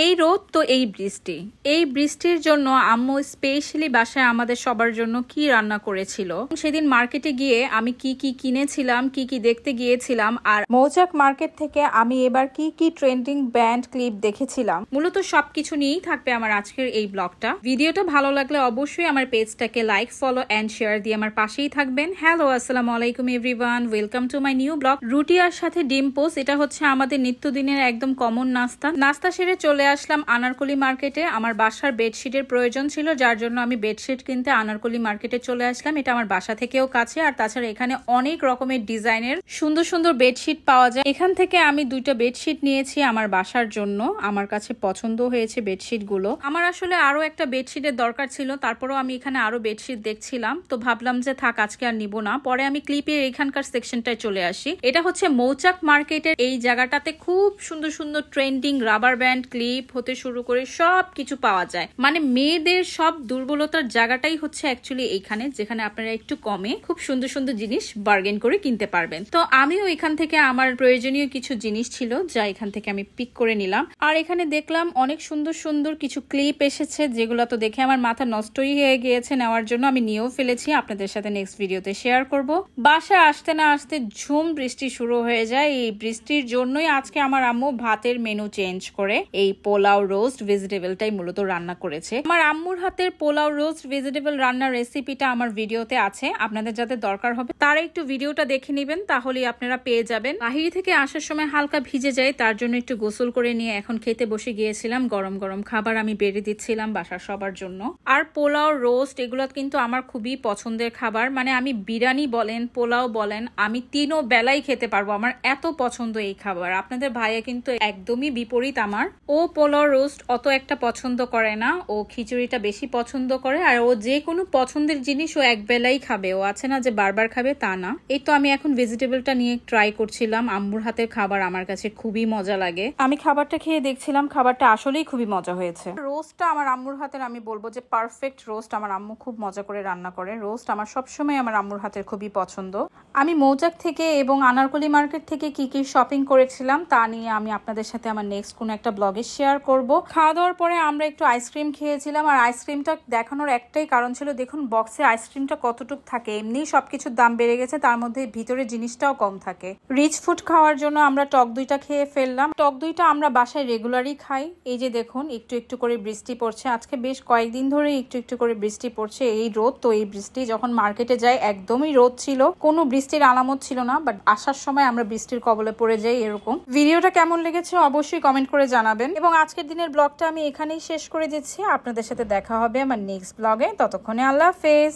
এই রোদ তো এই বৃষ্টির জন্য আম্মু স্পেশালি বাসায় আমাদের সবার জন্য কি রান্না করেছিল। সেদিন মার্কেটে গিয়ে আমি কি কি কিনেছিলাম, কি কি দেখতে গিয়েছিলাম, আর মৌচাক মার্কেট থেকে আমি এবার কি কি ট্রেন্ডিং ব্যান্ড ক্লিপ দেখেছিলাম, মূলত সবকিছু নিয়েই থাকবে আমার আজকের এই ব্লগটা। ভিডিওটা ভালো লাগলে অবশ্যই আমার পেজটাকে লাইক, ফলো এন্ড শেয়ার দিয়ে আমার পাশেই থাকবেন। হ্যালো, আসসালামু আলাইকুম everyone, welcome to my new blog. রুটি আর সাথে ডিম পোস্ট, এটা হচ্ছে আমাদের নিত্যদিনের একদম কমন নাস্তা সেরে চলে আসলাম আনারকলি মার্কেটে। আমার বাসার বেডশিটের প্রয়োজন ছিল, যার জন্য আমি বেডশিট কিনতে আনারকলি মার্কেটে চলে আসলাম। এটা আমার বাসা থেকেও কাছে, আর তাছাড়া এখানে অনেক রকমের ডিজাইনের সুন্দর সুন্দর বেডশিট পাওয়া যায়। এখান থেকে আমি দুইটা বেডশিট নিয়েছি আমার বাসার জন্য। আমার কাছে পছন্দ হয়েছে বেডশিট গুলো। আমার আসলে আরো একটা বেডশিটের দরকার ছিল, তারপরেও আমি এখানে আরো বেডশিট দেখছিলাম, তো ভাবলাম যে থাক, আজকে আর নিব না। পরে আমি ক্লিপের এখানকার সেকশনটায় চলে আসি। এটা হচ্ছে মৌচাক মার্কেটের এই জায়গাটাতে খুব সুন্দর সুন্দর ট্রেন্ডিং রাবার ব্যান্ড ক্লিপ হতে শুরু করে সব কিছু পাওয়া যায়। মানে মেয়েদের সব দুর্বলতার জায়গাটাই হচ্ছে অ্যাকচুয়ালি এইখানে, যেখানে আপনারা একটু কমে খুব সুন্দর সুন্দর জিনিস বার্গেন করে কিনতে পারবেন। তো আমিও এখান থেকে আমার প্রয়োজনীয় কিছু জিনিস ছিল যা এখান থেকে আমি পিক করে নিলাম। আর এখানে দেখলাম অনেক সুন্দর সুন্দর কিছু ক্লিপ এসেছে, যেগুলো তো দেখে আমার মাথা নষ্টই হয়ে গিয়েছে নেওয়ার জন্য। আমি নিয়েও ফেলেছি, আপনাদের সাথে নেক্সট ভিডিওতে শেয়ার করব। বাসায় আসতে না আসতে ঝুম বৃষ্টি শুরু হয়ে যায়। এই বৃষ্টির জন্যই আজকে আমার আম্মু ভাতের মেনু চেঞ্জ করে এই পোলাও রোস্ট ভেজিটেবলটাই মূলত রান্না করেছে। আমার আম্মুর হাতের পোলাও রোস্ট ভেজিটেবল রান্নার রেসিপিটা আমার ভিডিওতে আছে, আপনাদের যাদের দরকার হবে তারা একটু ভিডিওটা দেখে নেবেন, তাহলেই আপনারা পেয়ে যাবেন। বাহির থেকে আসার সময় হালকা ভিজে যায়, তার জন্য একটু গোসল করে নিয়ে এখন খেতে বসে গিয়েছিলাম। গরম গরম খাবার আমি বেড়ে দিচ্ছিলাম বাসার সবার জন্য। আর পোলাও রোস্ট এগুলো কিন্তু আমার খুবই পছন্দের খাবার। মানে আমি বিরিয়ানি বলেন, পোলাও বলেন, আমি তিনও বেলাই খেতে পারবো, আমার এত পছন্দ এই খাবার। আপনাদের ভাইয়া কিন্তু একদমই বিপরীত আমার। ও পোলাও রোস্ট অত একটা পছন্দ করে না, ও খিচুড়িটা বেশি পছন্দ করে। আর ও যে কোনো পছন্দের জিনিস ও এক বেলাই খাবে, ও আছে না যে বারবার খাবে তা না। এই তো আমি এখন ভেজিটেবলটা নিয়ে ট্রাই করছিলাম। আম্মুর হাতের খাবার আমার কাছে খুবই মজা লাগে। আমি খাবারটা খেয়ে দেখছিলাম, খাবারটা আসলেই খুবই মজা হয়েছে। রোস্টটা আমার আম্মুর হাতের আমি বলবো যে পারফেক্ট রোস্ট। আমার আম্মু খুব মজা করে রান্না করে। রোস্ট আমার সবসময় আমার আম্মুর হাতের খুবই পছন্দ। আমি মৌচাক থেকে এবং আনারকলি মার্কেট থেকে কি কি শপিং করেছিলাম তা নিয়ে আমি আপনাদের সাথে আমার নেক্সট কোনো একটা ব্লগে শেয়ার করব। খাওয়া দাওয়ার পরে আমরা একটু আইসক্রিম খেয়েছিলাম, আর আইসক্রিমটা দেখানোর একটাই কারণ ছিল, দেখুন বক্সে আইসক্রিমটা কতটুক থাকে। এমনি সবকিছুর দাম বেড়ে গেছে, তার মধ্যে ভিতরে জিনিসটাও কম থাকে। রিচ ফুড খাওয়ার জন্য আমরা টক দইটা খেয়ে ফেললাম। টক দইটা আমরা বাসায় রেগুলারই খাই। এই যে দেখুন একটু একটু করে বৃষ্টি পড়ছে, আজকে বেশ কয়েকদিন ধরে একটু একটু করে বৃষ্টি পড়ছে। এই রোদ তো এই বৃষ্টি, যখন মার্কেটে যাই একদমই রোদ ছিল, কোনো বৃষ্টির আলামত ছিল না, বাট আসার সময় আমরা বৃষ্টির কবলে পড়ে যাই এরকম। ভিডিওটা কেমন লেগেছে অবশ্যই কমেন্ট করে জানাবেন। এবং আজকের দিনের ব্লগটা আমি এখানেই শেষ করে দিচ্ছি। আপনাদের সাথে দেখা হবে আমার নেক্সট ব্লগে। ততক্ষণে আল্লাহ হাফেজ।